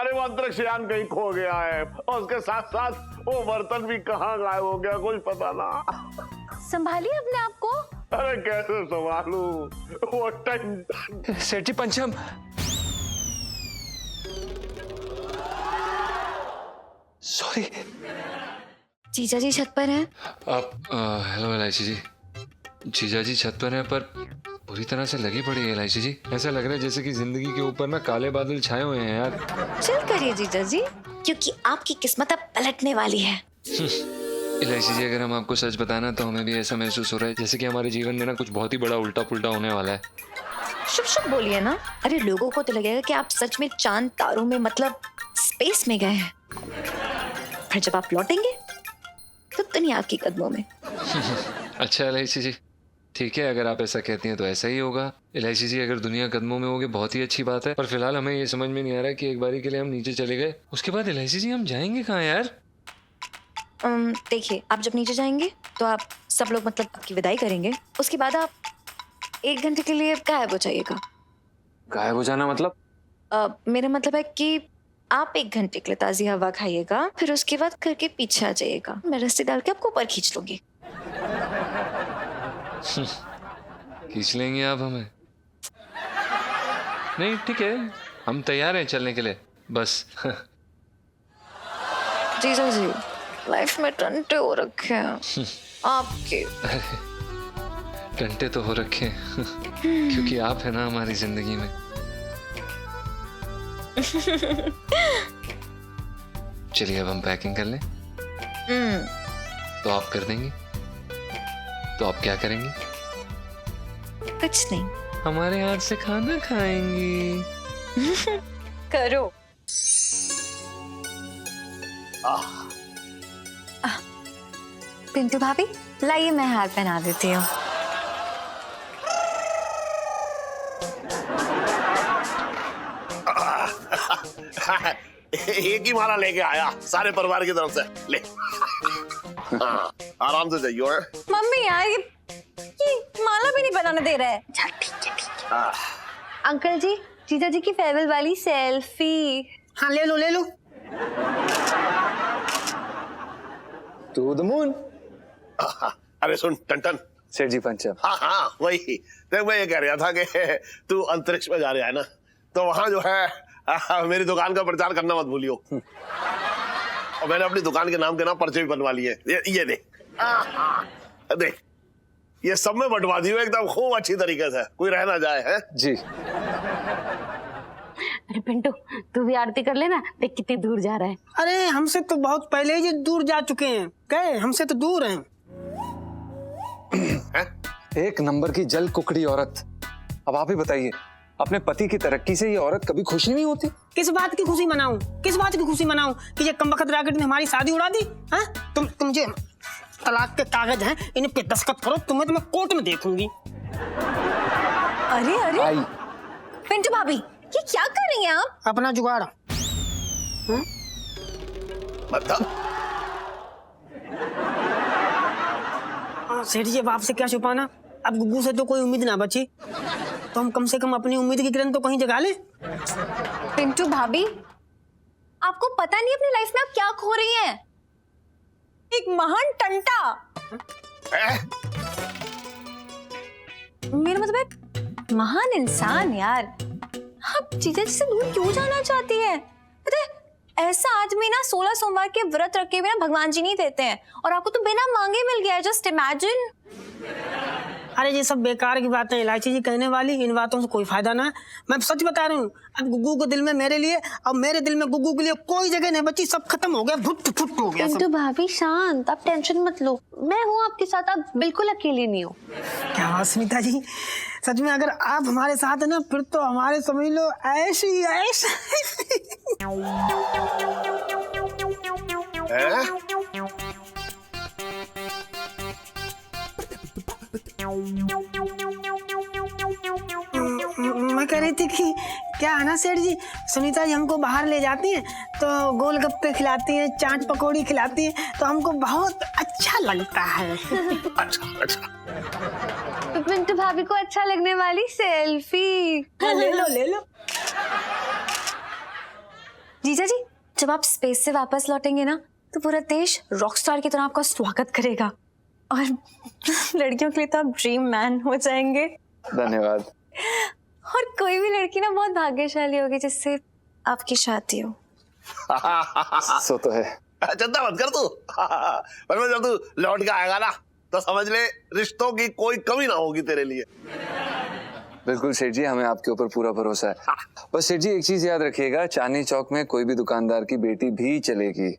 अरे वो अंतरिक्ष यान कहीं खो गया है और उसके साथ साथ वो बर्तन भी कहाँ गायब हो गया, कुछ पता ना। संभालिए अपने आप को। अरे कैसे संभालू वो सेठ जी पंचम। सॉरी। जीजा जी छत पर हैं। हेलो एलआईसी जी। जीजा जी छत पर हैं पर पूरी तरह से लगी पड़ी है एलआईसी जी। ऐसा लग रहा है जैसे कि जिंदगी के ऊपर ना काले बादल छाए हुए हैं यार। चिल करिए जीजा जी, क्योंकि आपकी किस्मत अब पलटने वाली है। एलआईसी जी अगर हम आपको सच बताना तो हमें भी ऐसा महसूस हो रहा है जैसे कि हमारे जीवन में ना कुछ बहुत ही बड़ा उल्टा पुल्टा होने वाला है। शुभ शुभ बोलिए ना। अरे लोगों को तो लगेगा कि आप सच में चांद तारों में मतलब स्पेस में गए हैं, फिर जब आप लौटेंगे तो दुनिया आपके कदमों में। अच्छा एलआईसी जी, ठीक है, अगर आप ऐसा कहती हैं तो ऐसा ही होगा। एलआईसी जी अगर दुनिया कदमों में होगी बहुत ही अच्छी बात है, पर फिलहाल हमें ये समझ में नहीं आ रहा कि एक बारी के लिए हम नीचे चले गए उसके बाद एलआईसी जी हम जाएंगे कहाँ यार? देखिए, आप जब नीचे जाएंगे तो आप सब लोग मतलब आपकी विदाई करेंगे, उसके बाद आप 1 घंटे के लिए गायब हो जाइएगा। गायब हो जाना मतलब? मेरा मतलब है कि आप 1 घंटे के लिए ताज़ी हवा खाइएगा, फिर उसके बाद घर के पीछे आ जाइएगा। मैं रस्सी डाल के आपको ऊपर खींच लूंगी। खींच लेंगे आप हमें? नहीं ठीक है, हम तैयार हैं चलने के लिए, बस। जीजा जी, लाइफ में टंटे हो रखे हैं आपके। टंटे तो हो रखे हैं क्योंकि आप है ना हमारी जिंदगी में। चलिए अब हम पैकिंग कर लें। तो आप कर देंगे? तो आप क्या करेंगे? कुछ नहीं, हमारे हाथ से खाना खाएंगी। करो। पिंटू भाभी लाइए, मैं हार पहना देती हूँ। एक ही माला लेके आया सारे परिवार की तरफ से, ले। हाँ, आराम से जाइयो। मम्मी यार ये माला भी नहीं बनाने दे रहा है। चल ठीक है। अंकल जी, जीजा जी की फेयरवेल वाली सेल्फी। हाँ ले लो ले लो। To the moon. अरे सुन टंटन। सेठ जी पंचम। हाँ हाँ वही, देख मैं ये कह रहा था कि तू अंतरिक्ष में जा रहा है ना, तो वहां जो है मेरी दुकान का प्रचार करना मत भूलियो। और मैंने अपनी दुकान के नाम के नाम पर्चे भी बनवा लिए। ये देख, देख ये सब में बंटवा दियो एकदम खूब अच्छी तरीके से, कोई रह ना जाए है जी। अरे पिंटू तू भी आरती कर लेना, देख कितनी दूर जा रहा है। अरे हमसे तो बहुत पहले ही दूर जा चुके हैं, गए हमसे तो दूर हैं। एक नंबर की जल कुकड़ी औरत। अब आप ही बताइए, अपने पति की तरक्की से ये औरत कभी खुश नहीं होती? किस बात की खुशी मनाऊं, किस बात की खुशी मनाऊं कि ये कमबख्त रॉकेट ने हमारी शादी उड़ा दी? हाँ तुम जो तलाक के कागज हैं इन्हें पे दस्तखत करो, तुम्हें तो मैं कोर्ट में देखूंगी। अरे अरे आई। पिंटू भाभी ये क्या कर रही हैं आप? अपना जुगाड़। मतलब सेठ जी अब आपसे क्या छुपाना, अब गुग्गू से तो कोई उम्मीद ना बची, तो हम कम से कम अपनी उम्मीद की किरण तो कहीं जगा ले। पिंटू भाभी आपको पता नहीं अपनी लाइफ में आप क्या खो रही हैं? एक महान टंटा। मेरा मतलब एक महान इंसान यार। आप जीजा जी से दूर क्यों जाना चाहती है? पता है ऐसा आदमी ना 16 सोमवार के व्रत रखे हुए ना भगवान जी नहीं देते हैं, और आपको तो बिना मांगे मिल गया है। Just imagine. अरे ये सब बेकार की बातें इलायची जी कहने वाली, इन बातों से कोई फायदा ना है। मैं सच बता रही हूँ, अब गुग्गू को दिल में मेरे लिए और मेरे दिल में गुग्गू के लिए कोई जगह नहीं बची, सब खत्म हो गया, फुट फुट हो गया पिंटू सब। भाभी शांत, आप टेंशन मत लो, मैं हूँ आपके साथ, आप बिल्कुल अकेले नहीं हो। क्या बात स्मिता जी, सच में अगर आप हमारे साथ है ना फिर तो हमारे समझ लो ऐसी मैं कह रही थी कि क्या है ना सेठ जी, सुनीता जी हमको बाहर ले जाती हैं तो गोलगप्पे खिलाती हैं, चाट पकौड़ी खिलाती हैं, तो हमको बहुत अच्छा लगता है। अच्छा। तो पिंटू भाभी को अच्छा लगने वाली सेल्फी। ले लो ले लो। जीजा जी, जब आप स्पेस से वापस लौटेंगे ना तो पूरा देश रॉकस्टार की तरह आपका स्वागत करेगा और लड़कियों के लिए तो आप ड्रीम मैन हो जाएंगे। धन्यवाद। और कोई भी लड़की ना बहुत भाग्यशाली होगी जिससे आपकी शादी हो। सो तो है। चिंता मत कर तू। पर जब तू लौट के आएगा ना तो समझ ले रिश्तों की कोई कमी ना होगी तेरे लिए। बिल्कुल सेठ जी, हमें आपके ऊपर पूरा भरोसा है। बस सेठ जी एक चीज याद रखिएगा, चांदनी चौक में कोई भी दुकानदार की बेटी भी चलेगी।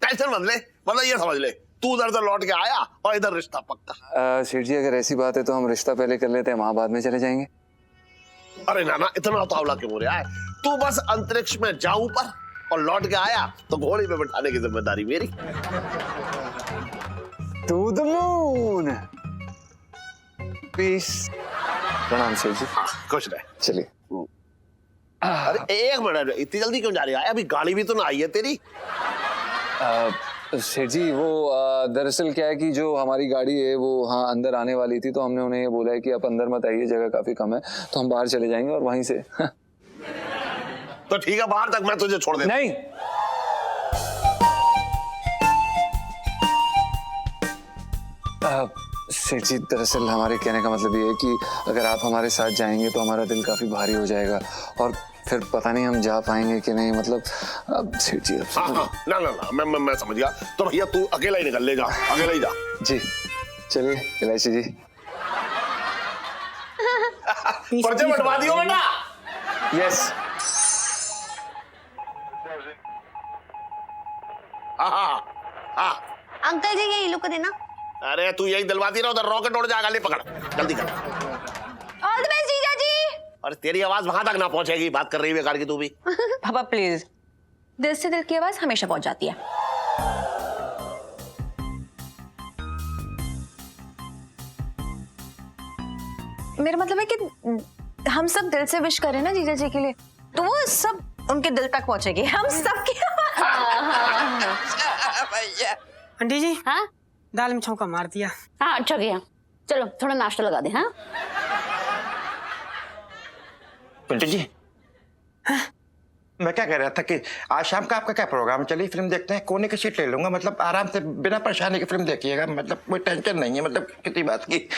टेंशन मत ले, मतलब ये समझ ले तू उधर से लौट के आया और इधर रिश्ता पक्का। सेठ जी अगर ऐसी बात है तो हम रिश्ता पहले कर लेते हैं, वहां बाद में चले जाएंगे। अरे नाना इतना उतावला क्यों हो रहा है? तू बस अंतरिक्ष में जा ऊपर और लौट के आया तो घोड़ी पे बिठाने की जिम्मेदारी मेरी। To the moon. पीस। प्रणाम सेठ जी। खुश रहे। चलिए। अरे एक मिनट, इतनी जल्दी क्यों जा रही है? अभी गाड़ी भी तो ना आई है तेरी। सेठ जी वो दरअसल क्या है कि जो हमारी गाड़ी है वो हाँ अंदर आने वाली थी, तो हमने उन्हें ये बोला है कि आप अंदर मत आइए, जगह काफी कम है, तो हम बाहर चले जाएंगे और वहीं से। तो ठीक है, बाहर तक मैं तुझे छोड़ देता। नहीं, सेठ जी दरअसल हमारे कहने का मतलब ये है कि अगर आप हमारे साथ जाएंगे तो हमारा दिल काफी भारी हो जाएगा और फिर पता नहीं हम जा पाएंगे कि नहीं। मतलब अब सेठ जी हाँ हाँ, ना ना ना, मैं समझ गया। तो भैया तू अकेला ही निकल ले, जा अकेला ही जा। जी चलिए इलायची जी। पर्चे बंटवा दियो बेटा। यस। हाँ हाँ। अंकल जी ये लोग को देना। अरे तू यही दिलवाती रहा, उधर रॉकेट उड़ जाएगा। ले पकड़, जल्दी कर। ऑल द बेस्ट जीजा जी। और तेरी आवाज वहां तक ना पहुंचेगी, बात कर रही है बेकार की तू भी। पापा प्लीज। दिल से दिल की आवाज हमेशा पहुंच जाती है। मेरा मतलब है कि हम सब दिल से विश करें ना जीजा जी के लिए तो वो सब उनके दिल तक पहुंचेगी। हम सब के। आंटी जी हाँ दाल में छौंका मार दिया। हाँ अच्छा किया। चलो थोड़ा नाश्ता लगा दे। हाँ पिंटू जी, मैं क्या कह रहा था कि आज शाम का आपका क्या प्रोग्राम? चलिए फिल्म देखते हैं, कोने की सीट ले लूंगा, मतलब आराम से बिना परेशानी की फिल्म देखिएगा, मतलब कोई टेंशन नहीं है, मतलब किसी बात की।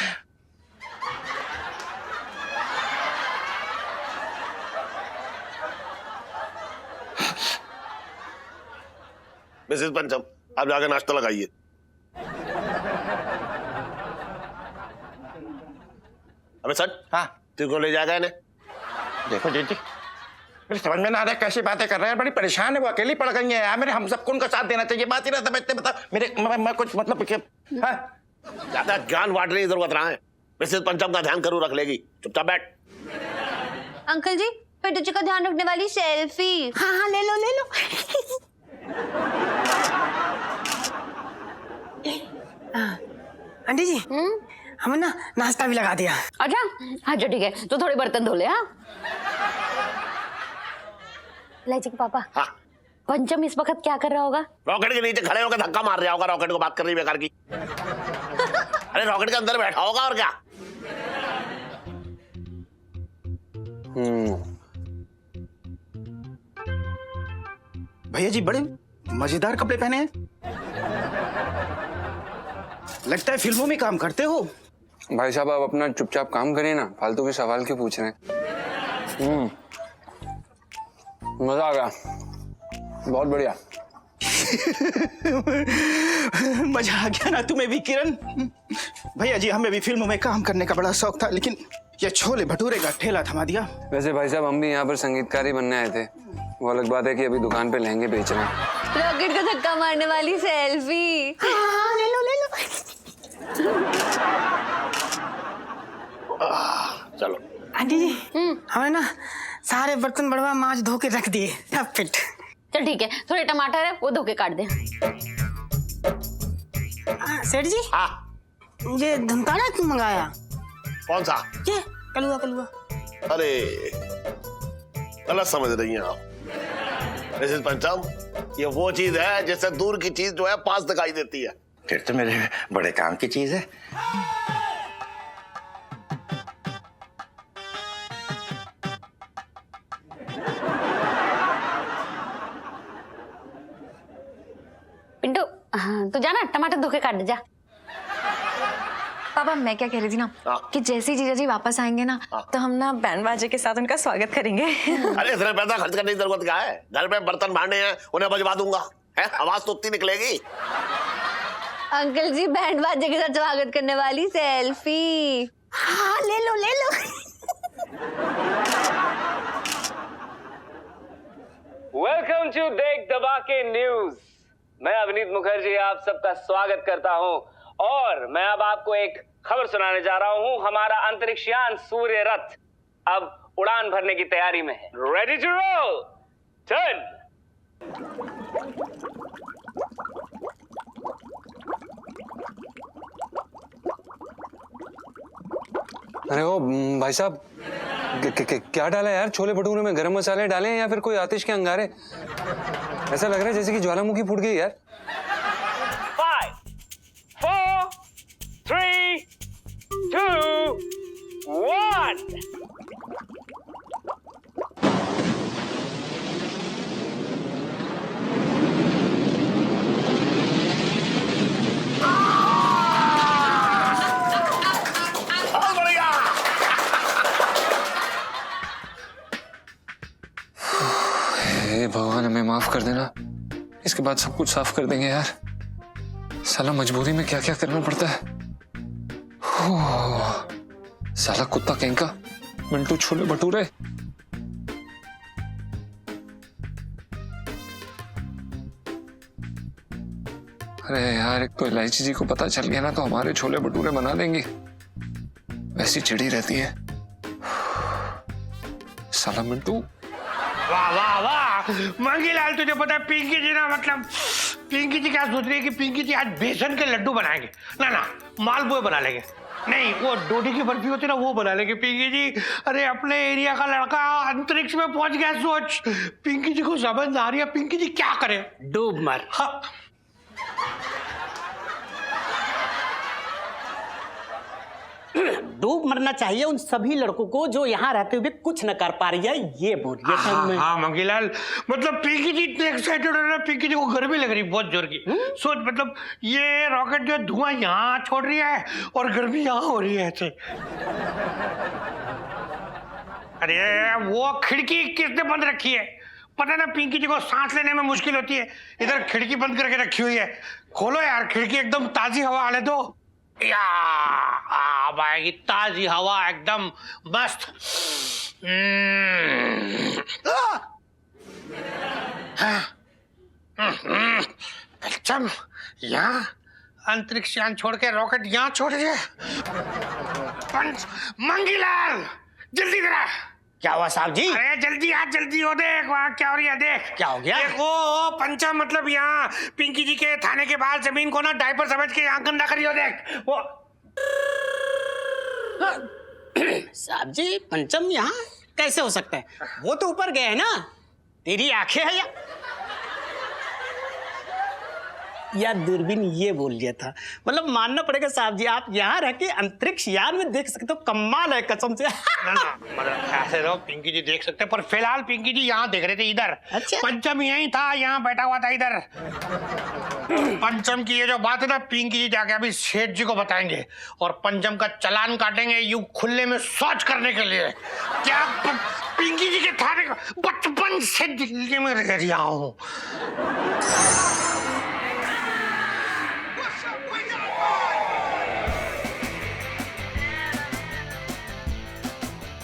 मिसेस पंचम आप जाकर नाश्ता लगाइए। अबे सर, हाँ तू क्यों ले जाएगा इन्हें? देखो जी जी, मेरे समझ में ना आ रहा है कैसी बातें कर रहे हैं, बड़ी परेशान है, वो अकेली पड़ गई है यार। मेरे हम सबको उनका साथ देना चाहिए, बात ही रहता बैठते बता मेरे मैं कुछ मतलब हाँ? ज्यादा ज्ञान बांटने की जरूरत ना है। मिसेस पंचम का ध्यान करूँ रख लेगी, चुपचाप बैठ। अंकल जी पिंटू जी का ध्यान रखने वाली सेल्फी। हाँ हाँ ले लो ले लो। आंटी जी हमने ना नाश्ता भी लगा दिया। अच्छा हाँ जो ठीक है, तो थोड़े बर्तन धो ले। हाँ लाइची के पापा, हाँ पंचम इस वक्त क्या कर रहा होगा? रॉकेट के नीचे खड़े होकर धक्का मार रहा होगा, रॉकेट को बात कर रही बेकार की। अरे रॉकेट के अंदर बैठा होगा और क्या। भैया जी बड़े मजेदार कपड़े पहने हैं, लगता है फिल्मों में काम करते हो। भाई साहब आप अपना चुपचाप काम करिए ना, फालतू के सवाल क्यों पूछ रहे हैं? मजा आ गया, बहुत बढ़िया। मजा आ गया ना तुम्हें भी किरण? भैया जी हमें भी फिल्मों में काम करने का बड़ा शौक था, लेकिन ये छोले भटूरे का ठेला थमा दिया। वैसे भाई साहब हम भी यहाँ पर संगीतकार ही बनने आए थे, वो अलग बात है कि अभी दुकान पे लहंगे बेच रहे हैं। रॉकेट को धक्का मारने वाली सेल्फी। हाँ ले लो ले लो। चलो आंटी जी हमने ना सारे बर्तन बड़वा मांज धो के रख दिए, सब फिट। चल ठीक है, थोड़े टमाटर है वो धो के काट दे। सेठ जी हाँ ये धमकाड़ा क्यों मंगाया? कौन सा? ये कलुआ कलुआ। अरे गलत समझ रही हैं आप मिसेस पंचम, ये वो चीज है जिससे दूर की चीज जो है पास दिखाई देती है। फिर तो मेरे बड़े काम की चीज है। हाँ, तो जाना टमाटर धो के काट दे जा। पापा मैं क्या कह रही थी ना कि जैसे ही जीजा जी वापस आएंगे ना तो हम ना बैंड बाजे के साथ उनका स्वागत करेंगे। अरे इतने पैसा खर्च करने की जरूरत क्या है? घर में बर्तन भांडे हैं, उन्हें बजवा दूंगा, है आवाज तो उतनी निकलेगी। अंकल जी बैंड बाजे के साथ स्वागत करने वाली सेल्फी। हाँ ले लो ले लो। वेलकम टू देख दबा के न्यूज। मैं अवनीत मुखर्जी आप सबका स्वागत करता हूं और मैं अब आपको एक खबर सुनाने जा रहा हूं। हमारा अंतरिक्ष यान सूर्य रथ अब उड़ान भरने की तैयारी में है। Ready to roll, turn. अरे ओ भाई साहब, क्या डाला यार? छोले भटूरे में गरम मसाले डाले हैं या फिर कोई आतिश के अंगारे? ऐसा लग रहा है जैसे कि ज्वालामुखी फूट गई यार। 5, 4, 3, 2, 1। बहुत बढ़िया। हे भगवान, हमें माफ कर देना। इसके बाद सब कुछ साफ कर देंगे यार। साला मजबूरी में क्या क्या करना पड़ता है। साला कुत्ता कहीं का, मिंटू छोले भटूरे। अरे यार, एक तो इलायची जी को पता चल गया ना तो हमारे छोले भटूरे बना देंगी। वैसी चिड़ी रहती है साला मिंटू। वाह वाह वाह मंगीलाल, तुझे पता है पिंकी जी ना, मतलब पिंकी जी क्या सोच रही है कि पिंकी जी आज बेसन के लड्डू बनाएंगे। ना ना, मालपुए बना लेंगे। नहीं, वो डोडी की बर्फी होती है ना, वो बना लेंगे पिंकी जी। अरे अपने एरिया का लड़का अंतरिक्ष में पहुंच गया, सोच। पिंकी जी को समझ आ रही है पिंकी जी क्या करे। डूब मर। हाँ। डूब मरना चाहिए उन सभी लड़कों को जो यहाँ रहते हुए कुछ न कर पा रही है, ये बोल रही है हाँ, मैं। हाँ मंगीलाल, मतलब पिंकी जी इतने एक्साइटेड हो रहे हैं, पिंकी जी को गर्मी लग रही बहुत जोर की। सोच, मतलब ये रॉकेट जो धुआं यहाँ छोड़ रही है और गर्मी यहाँ हो रही है ऐसे। अरे वो खिड़की किसने बंद रखी है? पता ना पिंकी जी को सांस लेने में मुश्किल होती है, इधर खिड़की बंद करके रखी हुई है। खोलो यार खिड़की, एकदम ताजी हवा आने दो। या अब आएगी ताजी हवा, एकदम मस्त। चम यहाँ अंतरिक्ष यान छोड़ के रॉकेट यहाँ छोड़ दिया। मंगीलाल जल्दी करा। क्या हुआ साहब जी? अरे जल्दी आ, जल्दी हो, देख वहाँ क्या हो रही है, देख क्या हो गया? देखो पंचम, मतलब यहाँ पिंकी जी के थाने के बाहर जमीन को ना डायपर समझ के यहाँ गंदा करी हो, देख वो। साहब जी, पंचम यहाँ कैसे हो सकता है? वो तो ऊपर गए हैं ना। तेरी आंखें है या दूरबीन, ये बोल लिया था। मतलब मानना पड़ेगा साहब जी, आप यहाँ रह के अंतरिक्ष यान में देख सकते हो, कमाल है कसम से। ना ना, मतलब ऐसे रहो, पिंकी जी देख सकते हैं, पर फिलहाल पिंकी जी यहाँ देख रहे थे इधर। अच्छा। पंचम यही था, यहाँ बैठा हुआ था इधर। पंचम की ये जो बात है ना, पिंकी जी जाके अभी सेठ जी को बताएंगे और पंचम का चालान काटेंगे यूं खुले में शौच करने के लिए। क्या पिंकी जी के थाने का, बचपन से दिल्ली में रह रहा हूँ।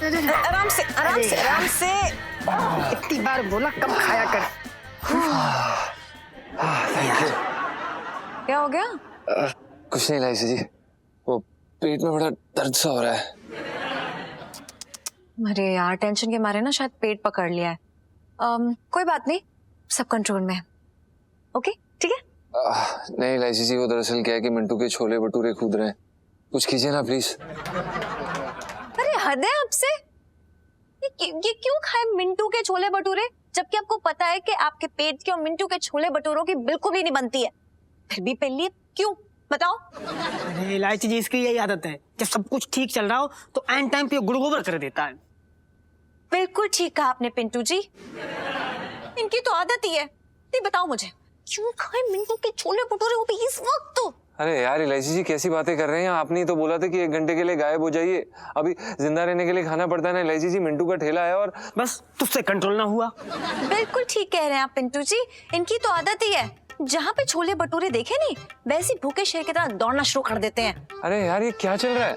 आराम से आराम से आराम से। इतनी बार बोला कम खाया कर। Thank you. क्या हो गया? कुछ नहीं इलायची जी, वो पेट में बड़ा दर्द सा हो रहा है। अरे यार, टेंशन के मारे ना शायद पेट पकड़ लिया है। कोई बात नहीं, सब कंट्रोल में है। ओके ठीक है। नहीं इलायची जी, वो दरअसल क्या है कि मिंटू के छोले भटूरे कूद रहे हैं, कुछ कीजिए ना प्लीज। अरे हद है आपसे, ये क्यों खाए मिंटू के छोले भटूरे, जबकि आपको पता है कि आपके पेट के और मिंटू के छोले भटूरों की बिल्कुल भी नहीं बनती है, फिर भी पहले क्यों बताओ? अरे इलायची जी, इसकी यही आदत है, जब सब कुछ ठीक चल रहा हो तो एन टाइम पे गुड़गोबर कर देता है। बिल्कुल ठीक कहा आपने पिंटू जी, इनकी तो आदत ही है। नहीं बताओ मुझे, क्यों खाए मिंटू के छोले भटूरे, वो भी इस वक्त? तो अरे यार इलायची जी कैसी बातें कर रहे हैं, आपने ही तो बोला था कि 1 घंटे के लिए गायब हो जाइए, अभी जिंदा रहने के लिए खाना पड़ता है ना इलायची जी। मिंटू का ठेला है और बस तुझसे कंट्रोल ना हुआ। बिल्कुल ठीक कह रहे हैं आप पिंटू जी, इनकी तो आदत ही है, जहाँ पे छोले भटूरे देखे नहीं वैसे भूखे शेर की तरह दौड़ना शुरू कर देते हैं। अरे यार ये क्या चल रहा है,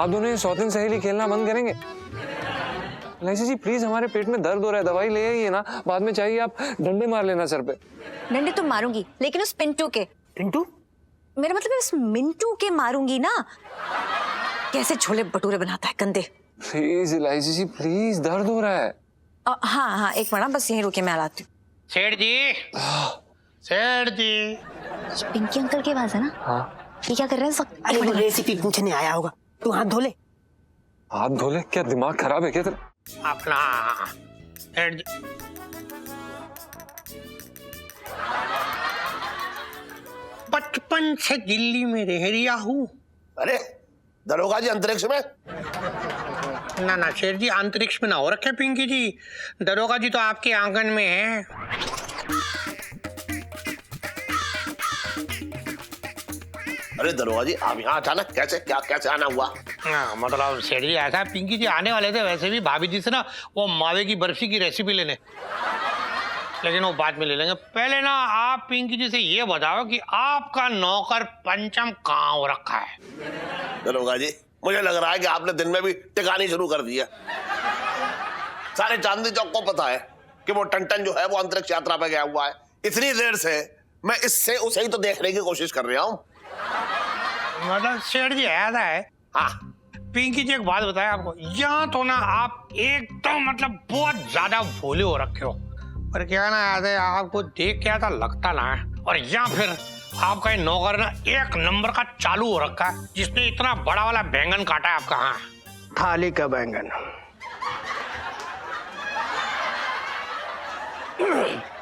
आप दोनों ये सौतीन सहेली खेलना बंद करेंगे? इलायची जी प्लीज, हमारे पेट में दर्द हो रहा है, दवाई ले आइए ना, बाद में चाहिए आप डंडे मार लेना सर पे। डंडे तो मारूंगी लेकिन उस पिंटू के, पिंटू मेरा मतलब है उस मिंटू के मारूंगी ना। कैसे छोले भटूरे बनाता है गंदे। प्लीज इलायची जी प्लीज, दर्द हो रहा है। हाँ हाँ एक मिनट, बस यहीं रुके, मैं लाती हूँ। सेठ जी, सेठ जी। ये पिंकी अंकल की आवाज है ना? हाँ ये क्या कर रहे हैं सब? अरे वो रेसिपी पूछने आया होगा, तू हाथ धो ले। हाथ धो ले? क्या दिमाग खराब है क्या तेरा? अपना सेठ जी, बचपन से दिल्ली में रह रिया हूँ। अरे दरोगा जी अंतरिक्ष में? ना ना शेर जी, अंतरिक्ष में ना हो रखे पिंकी जी, दरोगा जी तो आपके आंगन में है। अरे दरोगा जी आप यहाँ अचानक कैसे, क्या कैसे आना हुआ? हाँ मतलब सेठ जी ऐसा, पिंकी जी आने वाले थे वैसे भी भाभी जी से ना वो मावे की बर्फी की रेसिपी लेने, लेकिन वो बाद में ले लेंगे। पहले ना आप पिंकी जी से ये बताओ कि आपका नौकर पंचम कहाँ हो रखा है? दरोगा जी मुझे लग रहा है कि आपने दिन में भी टिकानी शुरू कर दी है। सारे चांदनी चौक को पता है कि वो टन जो है वो अंतरिक्ष यात्रा पे गया हुआ है। इतनी देर से मैं इससे उसे ही तो देखने की कोशिश कर रहा हूँ। मतलब सेठ जी ऐसा है। हाँ पिंकी जी एक बात बताए आपको, यहाँ तो ना आप एकदम मतलब बहुत ज्यादा भोले हो रखे हो, पर क्या ना ऐसे आपको देख के ऐसा लगता ना है। और या फिर आपका ये नौकर ना 1 नंबर का चालू हो रखा है, जिसने इतना बड़ा वाला बैंगन काटा है आपका। हाँ थाली का बैंगन।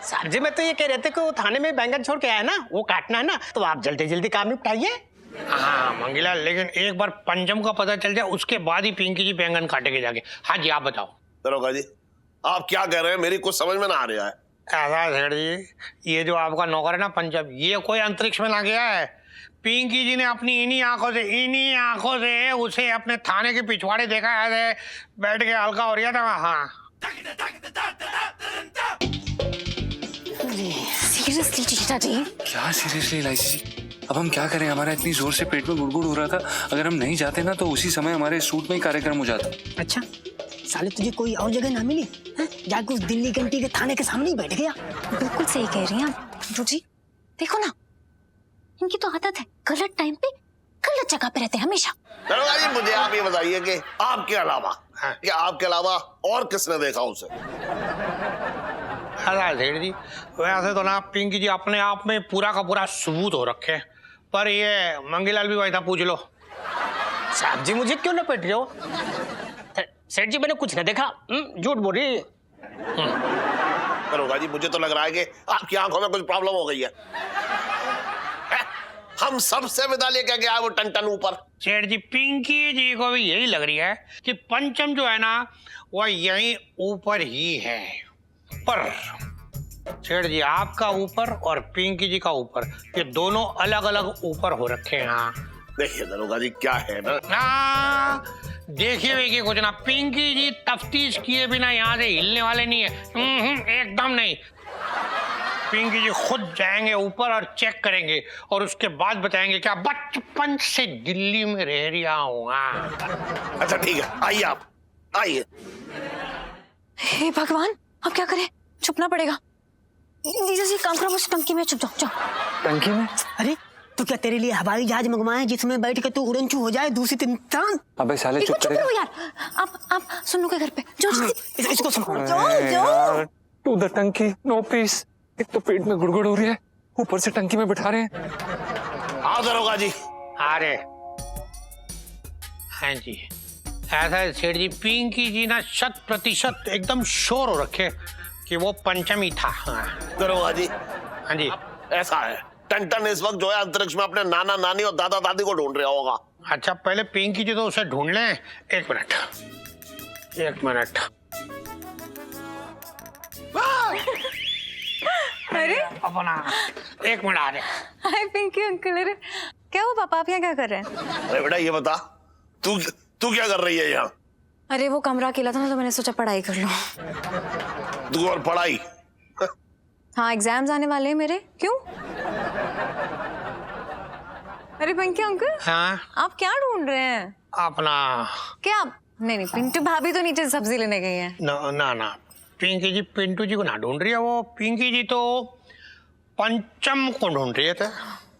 सर जी मैं तो ये कह रहे थे कि वो थाने में बैंगन छोड़ के आया ना, वो काटना है ना, तो आप जल्दी जल्दी काम निपटाइए। हाँ मंगीलाल, लेकिन एक बार पंचम का पता चल जाए उसके बाद ही पिंकी जी बैंगन काटेंगे जाके। हाँ जी आप बताओ। दरोगा जी आप क्या कह रहे हैं, मेरी कुछ समझ में ना आ रहा है। ऐसा सेठ जी, ये जो आपका नौकर है ना पंचम, ये कोई अंतरिक्ष में ना गया है। पिंकी जी ने अपनी इन्हीं आंखों से उसे अपने थाने के पिछवाड़े देखा है, बैठ के हल्का हो रहा था। हाँ सीरियसली जीजा जी? क्या सीरियसली इलायची जी, अब हम क्या करें, हमारा इतनी जोर से पेट में गुड़गुड़ हो रहा था, अगर हम नहीं जाते ना तो उसी समय हमारे सूट में ही कार्यक्रम हो जाता। अच्छा साले तुझे कोई और जगह ना मिली? जाके उस दिल्ली घंटी के थाने के सामने ही बैठ गया। बिल्कुल सही कह रही हैं आप जी। देखो ना इनकी तो आदत है गलत टाइम पे गलत जगह पे रहते हैं हमेशा। दरोगा जी मुझे आप ये बताइए कि आपके अलावा और किसने देखा उसे? अरे सेठ जी वैसे तो ना पिंकी जी अपने आप में पूरा का पूरा सबूत हो रखे हैं, पर ये मंगीलाल भी वही था, पूछ लो। साहब जी मुझे क्यों लपेट रहे हो? सेठ जी मैंने कुछ नहीं देखा, झूठ बोल रही है। दरोगा जी मुझे तो लग रहा है कि आपकी आंखों में कुछ प्रॉब्लम हो गई है। हम सबसे विदा लेके गया वो टन ऊपर। सेठ जी पिंकी जी को भी यही लग रही है कि पंचम जो है ना वो यहीं ऊपर ही है, पर सेठ जी आपका ऊपर और पिंकी जी का ऊपर, ये दोनों अलग अलग ऊपर हो रखे हैं। हाँ देखिए दरोगा जी क्या है ना, देखिए कुछ ना, पिंकी जी तफ्तीश किए बिना यहाँ से हिलने वाले नहीं है। एकदम नहीं, पिंकी जी खुद जाएंगे ऊपर और चेक करेंगे और उसके बाद बताएंगे क्या बचपन से दिल्ली में रह रहा हूँ। अच्छा ठीक है, आइए आप आइए। हे भगवान अब क्या करें, छुपना पड़ेगा। जीजा जी काम करो, मुझे टंकी में छुप जाओ। टंकी में? अरे तो क्या तेरे लिए हवाई जहाज मंगवाए जिसमें बैठ के तू उड़नचू हो जाए दूषित इंसान? अबे साले चुप चुप रहो यार। आप सुनो के घर पे जाओ, इसको संभालो। जाओ। टू द टंकी नो पीस। एक तो पेट में गुड़गुड़ हो रही है, ऊपर से टंकी में बिठा रहे हैं। आओ दरोगा जी। अरे हाँ जी ऐसा है सेठ जी, पिंकी जी ना 100% एकदम श्योर हो रखे कि वो पंचम ही था। हाँ दरोगा जी। हाँ जी ऐसा है टन इस वक्त जो है अंतरिक्ष में अपने नाना नानी और दादा दादी को ढूंढ रहा होगा। अच्छा पहले पिंकी जी तो उसे ढूंढ लें। एक मिनट अरे अपना एक मिनट आ रहे। हाय पिंकी अंकल। अरे क्या हुआ पापा, आप यहाँ क्या कर रहे हैं? अरे बेटा ये बता, तू तू क्या कर रही है यहाँ? अरे वो कमरा अकेला था ना, तो मैंने सोचा पढ़ाई कर लूं। तू और पढ़ाई? हाँ एग्जाम्स आने वाले हैं मेरे। क्यों? अरे पिंकी अंकल, हाँ आप क्या ढूंढ रहे हैं? अपना क्या? नहीं पिंटू भाभी तो नीचे सब्जी लेने गई हैं। ना पिंकी जी पिंटू जी को ना ढूंढ रही है, वो पिंकी जी तो पंचम को ढूंढ रही है।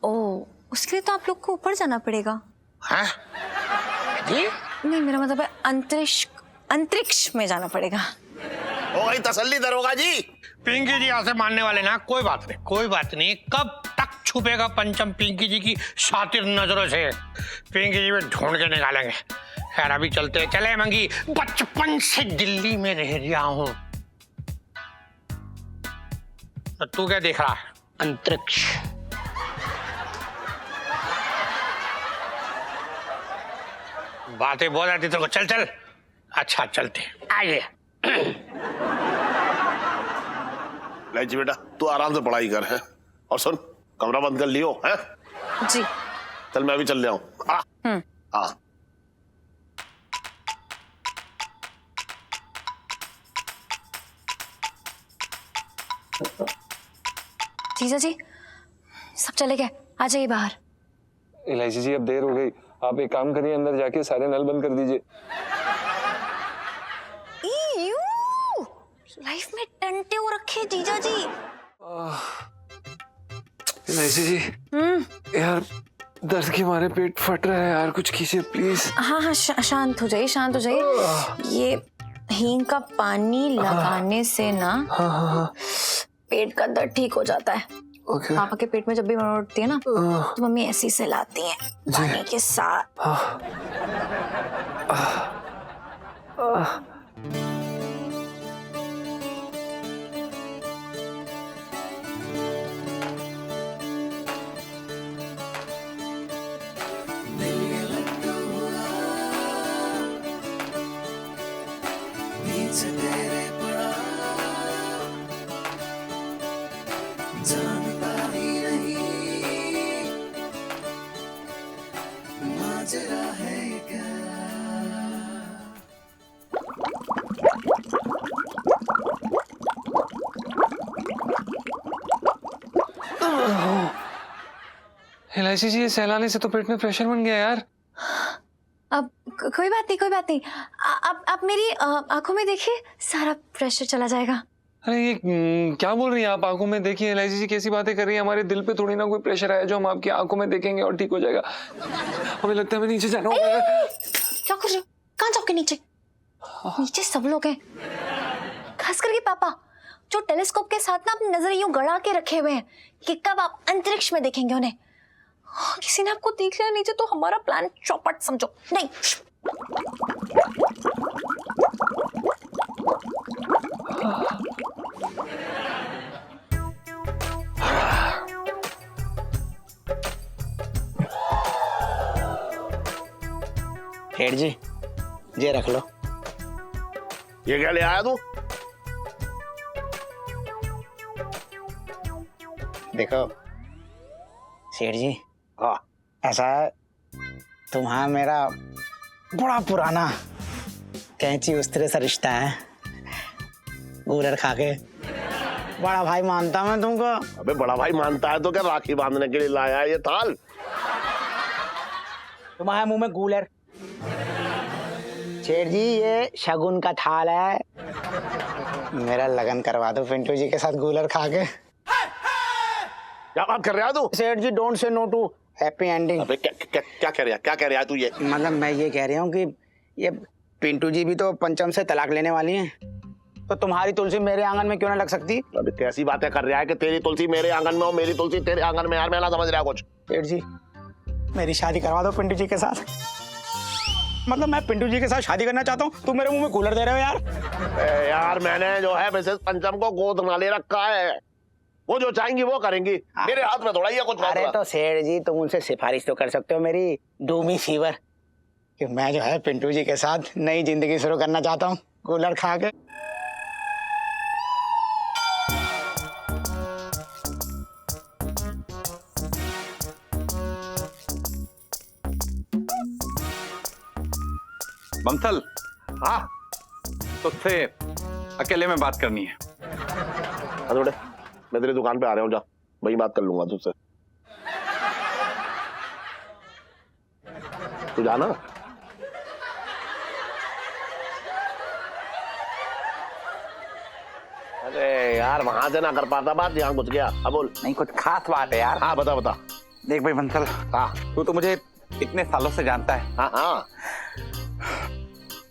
ओह, उसके लिए तो आप लोग को ऊपर जाना पड़ेगा। हाँ जी? नहीं मेरा मतलब है अंतरिक्ष में जाना पड़ेगा। हो गई तसल्ली दरोगा जी। पिंकी जी ऐसे मानने वाले ना, कोई बात नहीं। कब तक छुपेगा पंचम पिंकी जी की शातिर नजरों से? पिंकी जी में ढूंढ के निकालेंगे। खैर अभी चले मंगी, बचपन से दिल्ली में रह रहा हूँ। तो तू क्या देख रहा है? अंतरिक्ष। बातें बोल रही थी तेरे को, चल। अच्छा चलते आइए। लाइची बेटा तू आराम से पढ़ाई कर है, और सुन कमरा बंद कर लियो है? जी। चल मैं भी चल रहा हूँ। हाँ जीजा जी सब चले गए, आ जाइए बाहर। इलायची जी अब देर हो गई, आप एक काम करिए, अंदर जाके सारे नल बंद कर दीजिए। लाइफ में टंटे हो रखे जीजा जी। इलायची जी यार दर्द के मारे पेट फट रहा है यार, कुछ कीजिए प्लीज। हाँ शांत हो जाइए। ये हींग का पानी लगाने से ना पेट का दर्द ठीक हो जाता है। पापा के पेट में जब भी मरोड़ उठती है ना, तो मम्मी ऐसी से लाती है पानी के साथ। इलायची जी ये सहलाने से तो पेट में प्रेशर बन गया यार। अब कोई बात नहीं। आप मेरी आंखों में देखिए, सारा प्रेशर चला जाएगा। अरे ये क्या बोल रही हैं आप? आंखों में देखिए इलायची जी, कैसी बातें कर रही हैं? हमारे दिल पे थोड़ी ना कोई प्रेशर आया जो हम आपकी आंखों में देखेंगे और ठीक हो जाएगा। हमें लगता है मैं नीचे जा रहा हूँ। क्या कर रहे हो? कहाँ जाओगे? नीचे सब लोग हैं, खास करके पापा जो टेलीस्कोप के साथ ना अपनी नजर यूं गड़ा के रखे हुए हैं कि कब आप अंतरिक्ष में देखेंगे उन्हें। किसी ने आपको देख लिया नीचे तो हमारा प्लान चौपट समझो। नहीं हेड जी ये रख लो। ये क्या ले आया तू? देखो सेठ जी, हाँ ऐसा है तुम्हारा मेरा बड़ा पुराना कैंची उस्तरे सा रिश्ता है। कूलर खा के बड़ा भाई मानता मैं तुमको। अबे बड़ा भाई मानता है तो क्या राखी बांधने के लिए लाया है ये थाल? तुम्हारे मुंह में कूलर। सेठ जी ये शगुन का थाल है, मेरा लगन करवा दो पिंटू जी के साथ कूलर खा के। क्या बात कर रहा है तू? सेठ जी don't say no to happy ending. अबे क्या कह रहा है तू ये? मतलब मैं ये कह रहा हूँ कि ये पिंटू जी भी तो पंचम से तलाक लेने वाली हैं, तो तुम्हारी तुलसी मेरे आंगन में क्यों ना लग सकती? अबे कैसी बातें कर रहा है कि तेरी तुलसी मेरे आंगन में हो, मेरी तुलसी तेरे आंगन में? यार मैं ना समझ रहा कुछ। सेठ जी मेरी शादी करवा दो पिंटू जी के साथ। मतलब मैं पिंटू जी के साथ शादी करना चाहता हूँ, तुम मेरे मुंह में कूलर दे रहे हो यार। यार मैंने जो है मिसेस पंचम को गोद में ले रखा है, वो जो चाहेंगी वो करेंगी, मेरे हाथ में थोड़ा ही है कुछ। अरे तो सेठ जी तुम उनसे सिफारिश तो कर सकते हो मेरी डूमी फीवर कि मैं जो है पिंटू जी के साथ नई जिंदगी शुरू करना चाहता हूँ कूलर खा के। बमसल, हाँ तुझसे अकेले में बात करनी है। थोड़े मैं तेरी दुकान पे आ रहा हूँ, जा वही बात कर लूंगा तुझसे। तू जाना। अरे यार वहां से ना कर पाता बात, यहाँ घुस गया। अब बोल। नहीं, कुछ खास बात है यार। हाँ बता बता। देख भाई बंसल, हाँ तू तो मुझे इतने सालों से जानता है। हाँ हाँ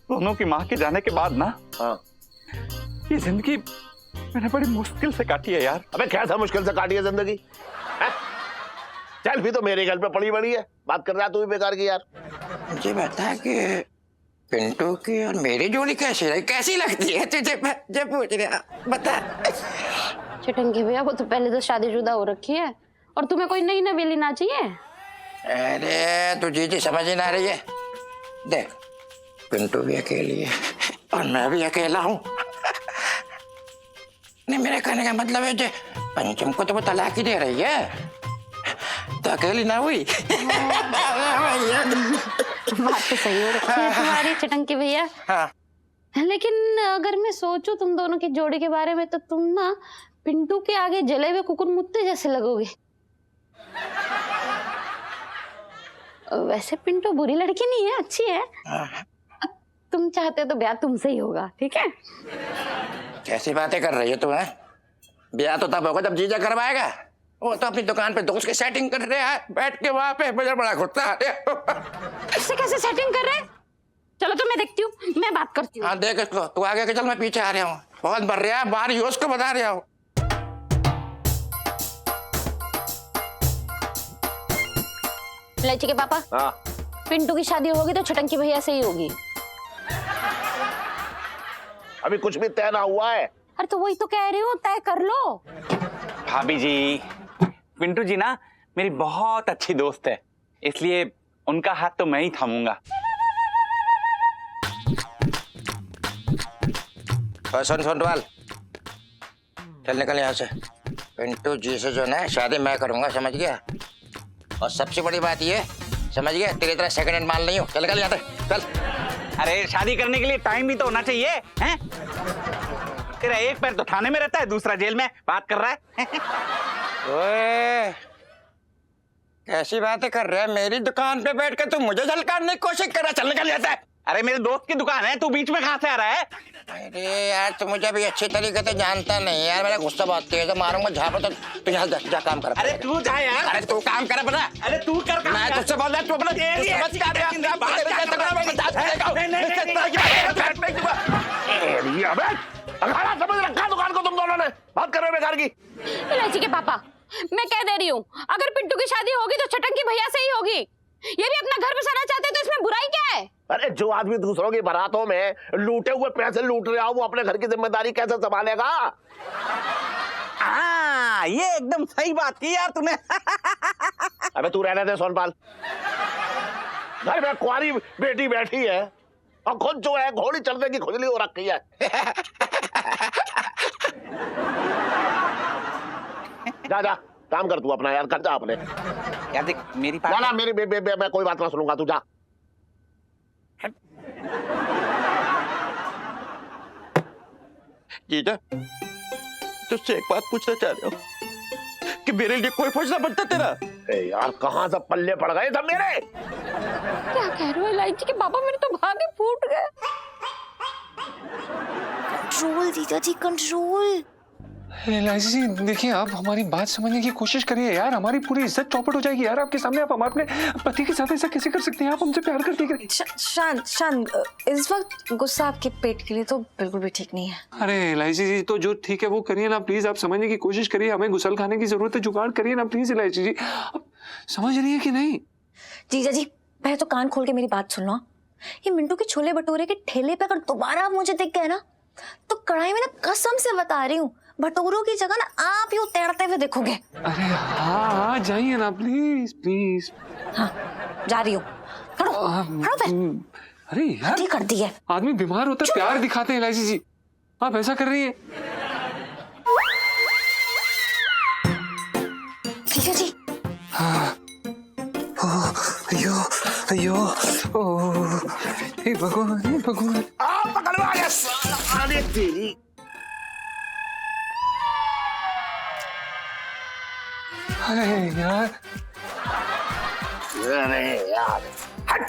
दोनों की माँ के जाने के बाद ना, हाँ। ये जिंदगी मैंने बड़ी मुश्किल से काटी है यार। अबे कैसा मुश्किल से काटी है जिंदगी है? चल भी तो मेरे घर पे पड़ी बड़ी है, बात कर रहा है तू भी बेकार की यार। मुझे बता कि पिंटू की और मेरी जोड़ी कैसी लगती है तुझे? जब पूछ रहा बता। चिटंकी भैया, वो तो पहले तो शादीशुदा हो रखी है और तुम्हें कोई नई नवेली ना चाहिए। अरे तुझे जी समझ ही ना रही है। देख, पिंटू भी अकेली है और मैं भी अकेला हूँ। नहीं, मेरे कहने का मतलब है जो पंचम को तो वो तलाक ही दे रही है, तो अकेली ना हुई। बात तो सही हो रखी है तुम्हारी चिटंकी भैया। हाँ। लेकिन अगर मैं सोचूं तुम दोनों की जोड़ी के बारे में, तो तुम ना पिंटू के आगे जले हुए कुकुर मुत्ते जैसे लगोगे। वैसे पिंटू बुरी लड़की नहीं है, अच्छी है। तुम चाहते तो ब्याह तुमसे ही होगा, ठीक है? कैसी बातें कर रही है तू? है ब्याह तो तब होगा जब जीजा करवाएगा। वो तो अपनी दुकान पे दोस्त की सेटिंग कर रहा है, बैठ के वहां पे बड़ा खुदता है। इससे कैसे सेटिंग कर रहे हैं? चलो तो मैं देखती हूँ, मैं बात करती हूँ। हाँ देख इसको, तू आगे के चल, मैं पीछे आ रहा हूँ। बहुत बढ़ रहा है, बाहर यूज को बता रहा हूँ। इलायची के पापा, हाँ पिंटू की शादी होगी तो छटंकी भैया से ही होगी। अभी कुछ भी तय ना हुआ है। अरे तो वही तो कह रही हूँ, तय कर लो। भाभी जी, पिंटू जी ना मेरी बहुत अच्छी दोस्त है, इसलिए उनका हाथ तो मैं ही थामूंगा। सुन सुनवाल, चल निकल यहाँ से। पिंटू जी से जो ना शादी मैं करूंगा, समझ गया? और सबसे बड़ी बात ये, समझ गया, तेरी तरह सेकंड हैंड माल नहीं हो। चल निकल यहाँ से, चल। अरे शादी करने के लिए टाइम भी तो होना चाहिए, हैं? तेरा एक पैर तो थाने में रहता है, दूसरा जेल में बात कर रहा है। ओए, कैसी बातें कर रहा है? मेरी दुकान पे बैठ कर तू मुझे झलकाने की कोशिश कर रहा है। चल निकल यहाँ से। अरे मेरे दोस्त की दुकान है, तू बीच में कहां से आ रहा है? अरे यार, तू मुझे अभी अच्छी तरीके से जानता नहीं यार। मेरा गुस्सा बहुत तेज है, मारूंगा झापड़। तो तू यहाँ जा काम कर। अरे तू जा यार। अरे तू काम कर अपना। अरे तू कर काम। मैं तुझसे बोल रहा, तू अपना समझ क्या रहा है? अखाड़ा समझ रखा दुकान को तुम दोनों ने, बात कर रहे हो बेकार की। इलायची के पापा, मैं कह दे रही हूँ, अगर पिंटू की शादी होगी तो छटंकी भैया से ही होगी। ये भी अपना घर बसाना चाहते हैं, तो इसमें बुराई क्या है? अरे जो आदमी दूसरों की बारातों में लूटे हुए पैसे लूट रहा हो, वो अपने घर की जिम्मेदारी कैसे संभालेगा? हाँ, ये एकदम सही बात की यार तूने। अबे तू रहने दे सोनपाल। घर में कुंवारी बेटी बैठी है और खुद जो है घोड़ी चढ़ने की खुजली हो रखी है। जा जा काम कर तू अपना यार, कर जा अपने। यार देख मेरी ना बात। ना मेरी मैं कोई बात ना सुनूंगा, तू जा। जीजा, तुझसे एक बात पूछना चाह रहा हूँ कि मेरे लिए कोई फैसला बनता तेरा? ए यार कहाँ से पल्ले पड़ गए सब मेरे? क्या कह रहे हो इलायची के पापा? मेरे तो भागे फूट गए। कंट्रोल जीजा जी, कंट्रोल। इलायची जी देखिए, आप हमारी बात समझने की कोशिश करिए यार, हमारी पूरी इज्जत चौपट हो जाएगी यार आपके सामने। आप हमारे पति के साथ ऐसा कैसे कर सकते हैं? आप हमसे प्यार करते हैं। शांत शांत, इस वक्त गुस्सा आपके पेट के लिए तो बिल्कुल भी ठीक नहीं है। अरे इलायची जी, तो जो ठीक है वो करिए ना प्लीज। आप समझने की कोशिश करिए, हमें गुसल खाने की जरूरत है, जुगाड़ करिए ना प्लीज इलायची जी। आप समझ रही है कि नहीं? जीजा जी पहले तो कान खोल के मेरी बात सुन लो। ये मिंटू के छोले भटूरे के ठेले पे अगर दोबारा आप मुझे दिख गए ना, तो कढ़ाई में ना कसम से बता रही हूँ, भटूरों की जगह ना आप यूं तैरते हुए देखोगे। अरे हाँ जाइए ना प्लीज प्लीज। हाँ जा रही हूँ, खड़ो खड़ो पे। अरे यार ठीक कर दी है। आदमी बीमार होता है प्यार दिखाते हैं इलायची जी, आप ऐसा कर रही है। ठीक है जी। अयो अयो हे भगवान, हे भगवान। पकड़वा ये साला, अरे तेरी। अरे यार, अरे यार, हट,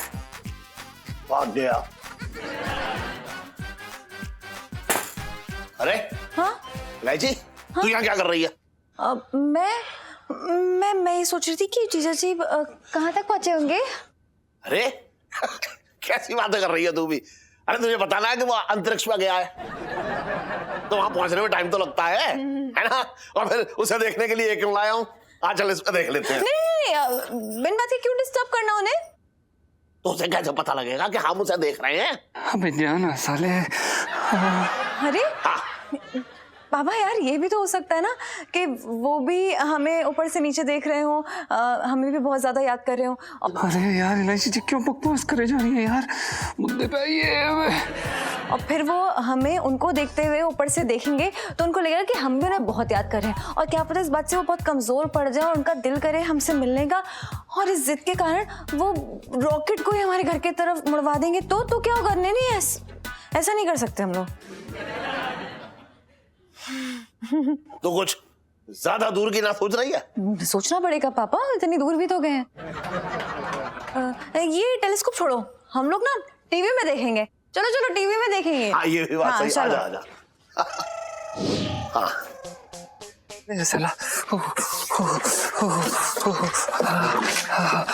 भाग गया। अरे हाँ इलायची, तू यहाँ क्या कर रही है? मैं ये सोच रही थी कि जीजा जी कहाँ तक पहुंचे होंगे। अरे कैसी बातें कर रही है तू भी? अरे तुझे बताना है कि वो अंतरिक्ष में गया है, तो वहां पहुंचने में टाइम तो लगता है ना? और फिर उसे देखने के लिए क्यों लाया हूँ? आ चल इस पे देख लेते हैं। नहीं, बिन बात के क्यों डिस्टर्ब करना उन्हें? तो उसे कैसे पता लगेगा कि हम उसे देख रहे हैं? अबे जाना साले। अरे पापा यार, ये भी तो हो सकता है ना कि वो भी हमें ऊपर से नीचे देख रहे हो, हमें भी बहुत ज्यादा याद कर रहे हो। अरे यार इलायची जी क्यों बकवास करे जा रही है यार, मुद्दे पे आइए। और फिर वो हमें उनको देखते हुए ऊपर से देखेंगे तो उनको लगेगा कि हम भी उन्हें बहुत याद कर रहे हैं, और क्या पता इस बात से वो बहुत कमजोर पड़ जाए और उनका दिल करे हमसे मिलने का, और इस जिद के कारण वो रॉकेट को ही हमारे घर की तरफ मुड़वा देंगे। तो क्या होगा? नहीं, ऐसा नहीं कर सकते हम लोग। तो कुछ ज्यादा दूर की ना सोच रही है? सोचना पड़ेगा पापा, इतनी दूर भी तो गए हैं। ये टेलीस्कोप छोड़ो, हम लोग ना टीवी में देखेंगे। चलो चलो टीवी में देखेंगे। हाँ ये भी बात सही। चलो। आजा। हाँ साला।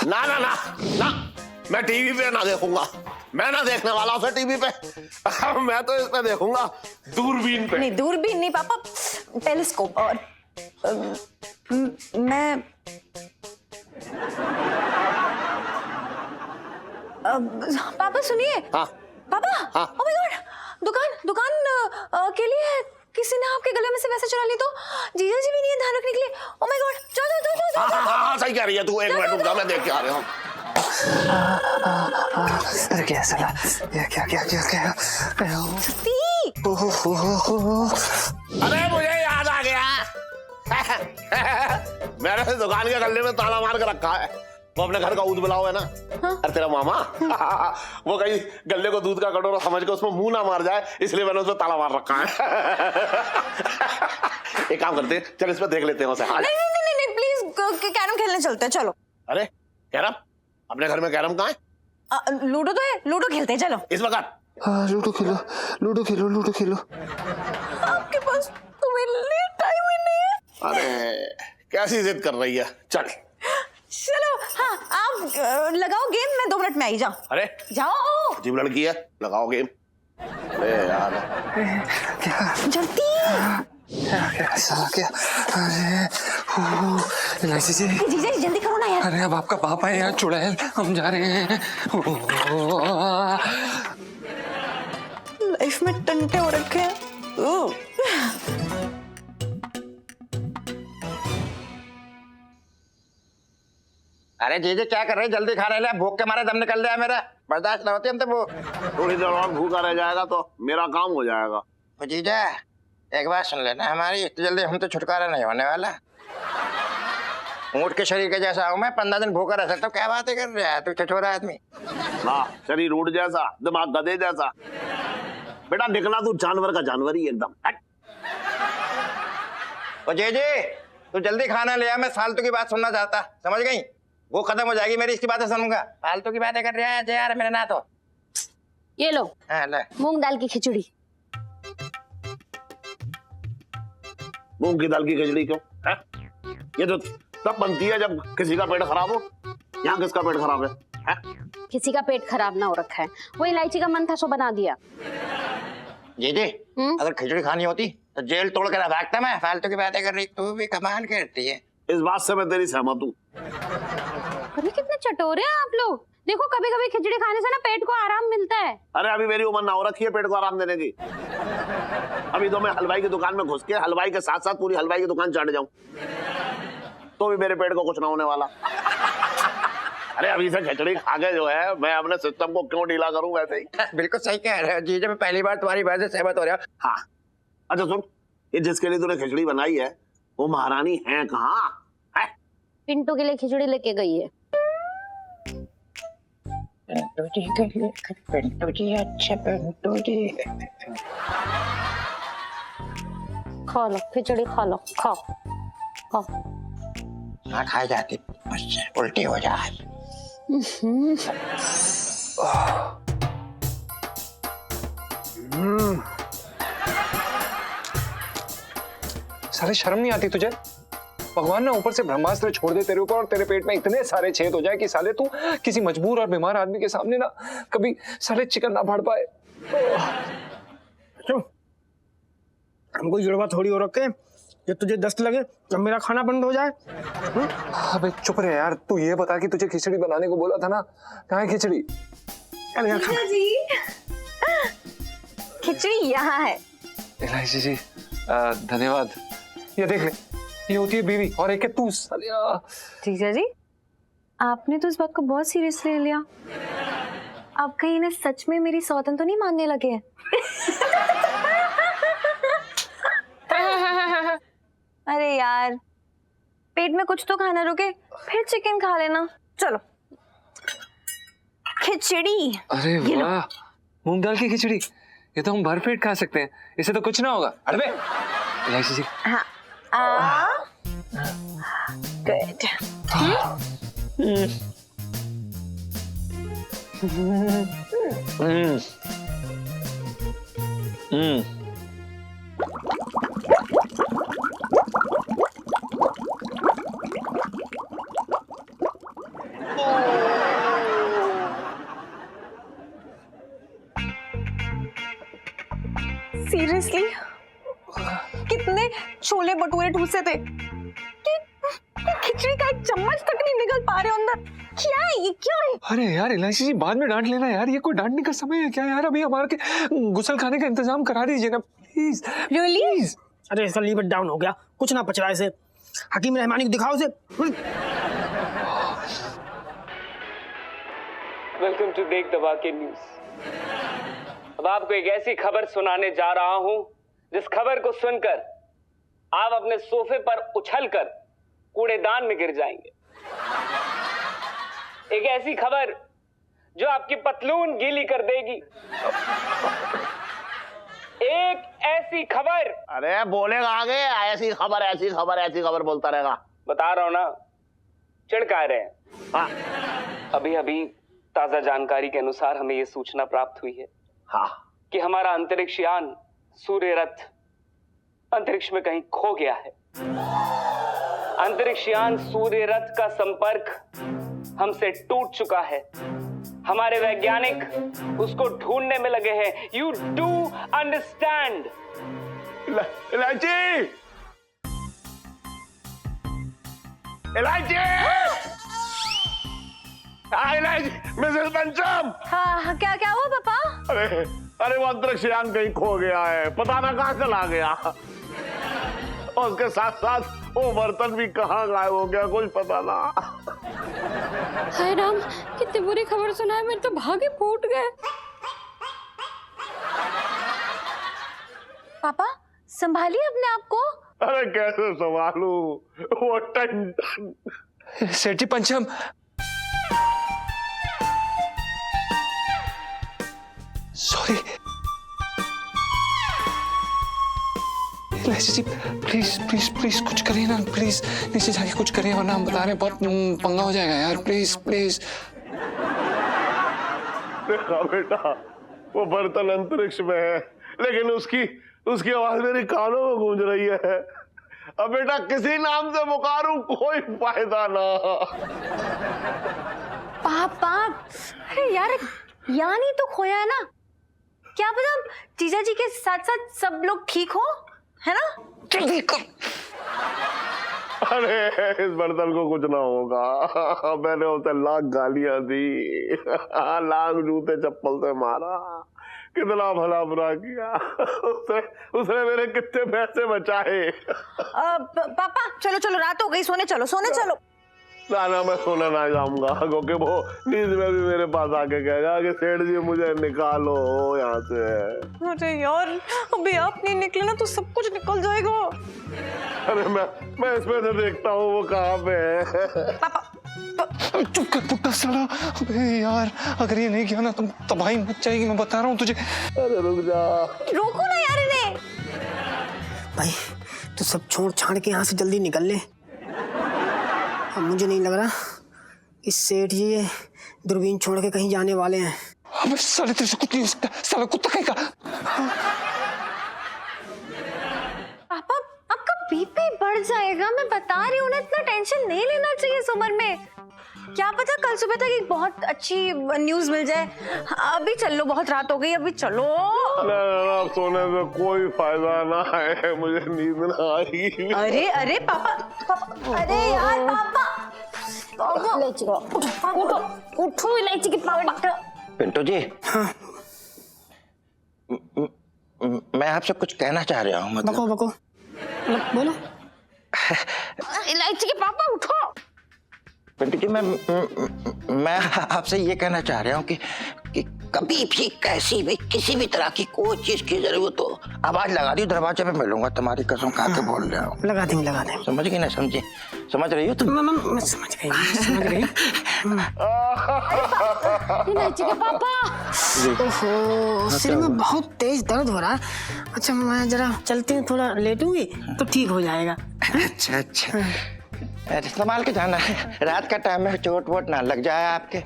ना, मैं टीवी पे ना देखूंगा, मैं ना देखने वाला उसे टीवी पे। मैं तो इस पे देखूंगा, दूरबीन पे। नहीं दूरबीन नहीं पापा, टेलीस्कोप। और मैं पापा सुनिए। हाँ पापा, हाँ। ओह माय गॉड, दुकान के लिए किसी ने आपके गले में से वैसे चुरा ली, तो जीजा जी भी नहीं है ध्यान रखने के लिए। ओह माय गॉड, जाओ। हाँ, सही कह रही है तू। एक मिनट रुक जा, मैं देख के आ रहा हूँ। अरे क्या साला, क्या अरे मुझे याद आ गया। मैंने दुकान के गले में ताला मार के रखा है। वो अपने घर का ऊद बुलाओ है ना। हाँ? अरे तेरा मामा वो कहीं गले को दूध का कटोरा समझ के उसमें मुंह ना मार जाए, इसलिए मैंने उसमें ताला मार रखा है। एक काम करते हैं, चल इस पे देख लेते हैं उसे। नहीं प्लीज, कैरम खेलने चलते हैं, चलो। अरे कैरम? अपने घर में कैरम कहाँ है? लूडो तो है, लूडो खेलते हैं, चलो। इस वक्त लूडो खेलो। आपके पास तो मेरे लिए टाइम ही नहीं है। अरे कैसी जिद कर रही है? चल चलो। हाँ आप लगाओ गेम, मैं 2 मिनट में आई। जाओ। अरे जाओ अजीब लड़की है, लगाओ गेम। अरे यार जल्दी। क्या? अरे इलायची जी, जीजा जी जल्दी करो ना यार। अरे अब आपका पापा है यार, चुड़ैल, हम जा रहे हैं। लाइफ में टंटे हो रखे हैं। अरे जीजे क्या कर रहे हैं? जल्दी खाने ले, भूख के मारे दम निकल रहा है मेरा, बर्दाश्त नहीं होती हमसे भूख। थोड़ी देर और भूखा रह जाएगा तो मेरा काम हो जाएगा। तो जीजा एक बात सुन लेना, हमारी इतनी जल्दी हम तो छुटकारा नहीं होने वाला। ऊँट के शरीर के जैसा हूँ मैं, 15 दिन भूखा रह सकता हूँ। क्या बातें कर रहा है तू छछोरा आदमी? ना शरीर ऊँट जैसा, दिमाग गधे जैसा। बेटा निकला तू जानवर का जानवर ही एकदम। तो जीजे तू जल्दी खाना ले आ, मैं फालतू की बात सुनना चाहता, समझ गई? वो खत्म हो जाएगी मेरी, इसकी बातें सुनूंगा। फालतू की बातें कर रहा है यार मेरे ना। तो ये लो हाँ ले। मूंग दाल की खिचड़ी। मूंग की दाल की खिचड़ी क्यों है? ये तो तब बनती है जब किसी का पेट खराब हो। यहाँ किसका पेट खराब है? किसी का पेट खराब ना हो रखा है, वो इलायची का मन था सो बना दिया। जीजे अगर खिचड़ी खानी होती तो जेल तोड़ के रखता मैं। फालतू की बातें कर रही, तू भी कमाल करती है। इस बात से मैं तेरी सहमत हूँ। अरे कितने चटोरे हैं आप लोग। देखो कभी कभी खिचड़ी खाने से ना पेट को आराम मिलता है। अरे अभी मेरी उम्र ना हो रखी है पेट को आराम देने की। अभी तो मैं हलवाई की दुकान में घुस के हलवाई के साथ साथ पूरी हलवाई की दुकान चढ़ जाऊं तो भी मेरे पेट को कुछ ना होने वाला। अरे अभी से खिचड़ी खा के जो है मैं अपने सिस्टम को क्यों ढीला करूं? वैसे ही बिल्कुल सही कह रहे हो जीजे, मैं पहली बार तुम्हारी बात से सहमत हो रहा हूँ। हाँ अच्छा सुन, ये जिसके लिए तूने खिचड़ी बनाई है वो महारानी है कहाँ? पिंटू के लिए खिचड़ी लेके गई है। पिंटू जी के लिए, पिंटू जी अच्छा पिंटू जी। खा लो खिचड़ी, खा लो, खाओ खाओ। ना खाई जाती, मुझसे उल्टी हो जाए। साले शर्म नहीं आती तुझे? भगवान ना ऊपर से ब्रह्मास्त्र छोड़ दे तेरे ऊपर और तेरे पेट में इतने सारे छेद हो जाए कि साले तू किसी मजबूर और बीमार आदमी के सामने ना कभी साले चिकन ना फाड़ पाए। क्यों? हमको जुड़वा थोड़ी हो रखे, जब तुझे दस्त लगे जब मेरा खाना बंद हो जाए। अबे चुप रहे यार, तू ये बता कि तुझे खिचड़ी बनाने को बोला था ना, कहाँ है खिचड़ी? अरे यार जीजा जी, खिचड़ी यहाँ है। इलायची जी धन्यवाद। ये देख ले, ये होती है बीवी और एक है तू। जीजा जी, आपने तो इस बात को बहुत सीरियसली ले लिया। आप कहीं इन्हें सच में मेरी सौतन तो नहीं मानने लगे हैं? अरे यार, पेट में कुछ तो खाना रुके, फिर चिकन खा लेना। चलो खिचड़ी। अरे वाह, मूंग दाल की खिचड़ी, ये तो हम भर पेट खा सकते हैं, इससे तो कुछ ना होगा। अरे बे इलायची जी। हाँ, गुड। सीरियसली, कितने छोले भटूरे ठूसे थे कि खिचड़ी का एक चम्मच तक नहीं निकल पा रहे अंदर। क्या है ये, क्या है? अरे यार इलायची जी, बाद में डांट लेना यार, ये कोई डांटने का समय है क्या यार? अभी हमारे के गुसल खाने का इंतजाम करा दीजिए ना प्लीज। Really? प्लीज। अरे इसका लीवर डाउन हो गया, कुछ ना पच रहा है इसे। हकीम रहमानी को दिखाओ इसे। वेलकम टू देख दबा के न्यूज। अब आपको एक ऐसी खबर सुनाने जा रहा हूं जिस खबर को सुनकर आप अपने सोफे पर उछलकर कूड़ेदान में गिर जाएंगे। एक ऐसी खबर जो आपकी पतलून गीली कर देगी। एक ऐसी खबर। अरे बोलेगा आगे, ऐसी खबर ऐसी खबर ऐसी खबर बोलता रहेगा। बता रहा हूं ना, चिढ़का रहे हैं। हाँ अभी अभी ताजा जानकारी के अनुसार हमें यह सूचना प्राप्त हुई है हाँ कि हमारा अंतरिक्ष यान सूर्य रथ अंतरिक्ष में कहीं खो गया है। अंतरिक्ष यान सूर्य रथ का संपर्क हमसे टूट चुका है। हमारे वैज्ञानिक उसको ढूंढने में लगे हैं। You do understand? इलायची, इलायची, इलायची, मिसेस पंचम। हाँ, क्या क्या हुआ पापा? अरे वो अंतरिक्ष यान कहीं खो गया है, पता ना कहाँ चला गया। और उसके साथ साथ वो बर्तन भी कहाँ गायब हो गया, कुछ पता ना। हाय राम, कितनी बुरी खबर सुना है, मेरे तो भागे फूट गए। पापा संभालिए अपने आप को। अरे कैसे संभालू, वो टन सेठ जी पंचम। सॉरी इलायची जी, प्लीज प्लीज प्लीज कुछ करिए ना, प्लीज नीचे जाके कुछ करिए, वरना हम बता रहे हैं बहुत पंगा हो जाएगा यार, प्लीज प्लीज। देखा बेटा, वो बर्तन अंतरिक्ष में है, लेकिन उसकी आवाज मेरी कानों में गूंज रही है। अब बेटा किसी नाम से पुकारूं, कोई फायदा ना। पापा, अरे यार, यान ही तो खोया है ना, क्या पता जीजा जी के साथ साथ सब लोग ठीक हो, है ना? अरे इस बर्तन को कुछ ना होगा, मैंने उसे लाख गालियां दी, लाख जूते चप्पल से मारा, कितना भला बुरा किया। उसने मेरे कितने पैसे बचाए। पापा चलो चलो, रात हो गई, सोने चलो सोने चलो। ना मैं सोने ना जाऊंगा, क्योंकि वो नींद में भी मेरे पास आके कहेगा कि सेठ जी मुझे निकालो यहाँ से। अरे यार, अभी आप नहीं निकले ना तो सब कुछ निकल जाएगा। अरे मैं इसमें से देखता हूँ वो कहाँ पे है। पापा चुप कर पुट्टा साला। अबे यार अगर ये नहीं किया ना तुम तबाही मच जाएगी, मैं बता रहा हूँ तुझे। अरे रुक जा। रोको ना यार इन्हें। भाई तू सब छोड़ छाड़ के यहाँ से जल्दी निकल ले। अब मुझे नहीं लग रहा कि सेठ जी ये दूरबीन छोड़ के कहीं जाने वाले हैं। अबे साले तेरे से कुछ नहीं हो सकता, साला कुत्ता कहीं का। पापा आपका बीपी बढ़ जाएगा, मैं बता रही हूँ ना, इतना टेंशन नहीं लेना चाहिए इस उम्र में। क्या पता कल सुबह तक एक बहुत अच्छी न्यूज मिल जाए। अभी चल लो, बहुत रात हो गई, अभी चलो। ना, सोने से कोई फायदा ना है, मुझे नींद ना आएगी। अरे अरे पापा, अरे यार पापा, उठो इलायची के पापा। पिंटू जी, हाँ मैं आपसे कुछ कहना चाह रहा हूँ। मतलब बको बको बोलो। इलायची के पापा उठो। पिंटू जी, मैं आपसे ये कहना चाह रहा हूँ कि कभी भी कैसी भी किसी भी तरह की कोई चीज की जरूरत हो, आवाज लगा दी, दरवाजे पे मिलूंगा, तुम्हारी कसम खा के बोल रहा हूँ। लगा देंगे। समझ गई ना? समझे? समझ रही हो तुम? मैं समझ गई। इलायची के पापा। ओहो, सिर में बहुत तेज दर्द हो रहा है। अच्छा मैं जरा चलती हूँ, थोड़ा लेटूंगी तो ठीक हो जाएगा। अच्छा अच्छा, अरे संभाल के जाना है, रात का टाइम है, चोट वोट ना लग जाए आपके।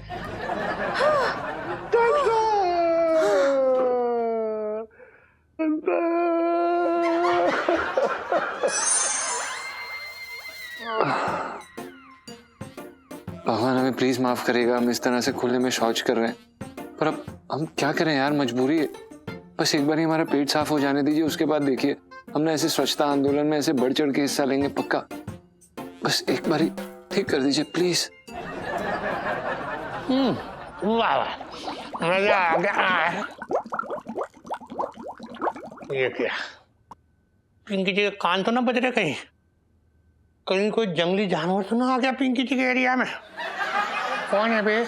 भगवान हमें प्लीज माफ करेगा, हम इस तरह से खुले में शौच कर रहे हैं, पर अब हम क्या करें यार, मजबूरी है। बस एक बार ही हमारा पेट साफ हो जाने दीजिए, उसके बाद देखिए हम ना ऐसे स्वच्छता आंदोलन में ऐसे बढ़ चढ़ के हिस्सा लेंगे पक्का। बस एक बार ही ठीक कर दीजिए प्लीज। वाह वाह, मजा आ गया। ये क्या, पिंकी जी के कान तो ना बज रहे कहीं? कहीं कोई जंगली जानवर तो ना आ गया पिंकी जी के एरिया में? कौन है बे?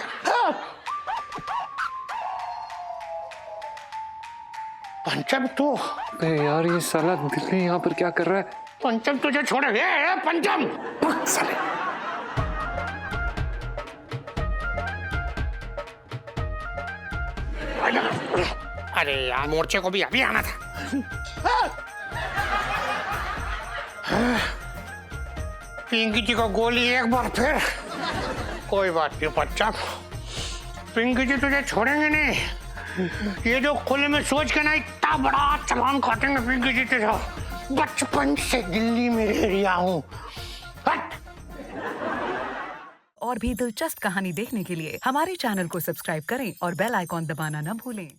पंचम तू? अबे यार ये साला दिल्ली यहाँ पर क्या कर रहा है? पंचम तुझे छोड़े गए? पंचम साले। अरे यार, मोर्चे को भी अभी आना था। पिंकी जी को गोली एक बार फिर। कोई बात नहीं बच्चा, पिंकी जी तुझे छोड़ेंगे नहीं। ये जो खुले में सोच के ना इतना बड़ा चलान काटेंगे पिंकी जी तेरा। बचपन से दिल्ली में रह रहा हूँ। और भी दिलचस्प कहानी देखने के लिए हमारे चैनल को सब्सक्राइब करें और बेल आइकॉन दबाना न भूलें।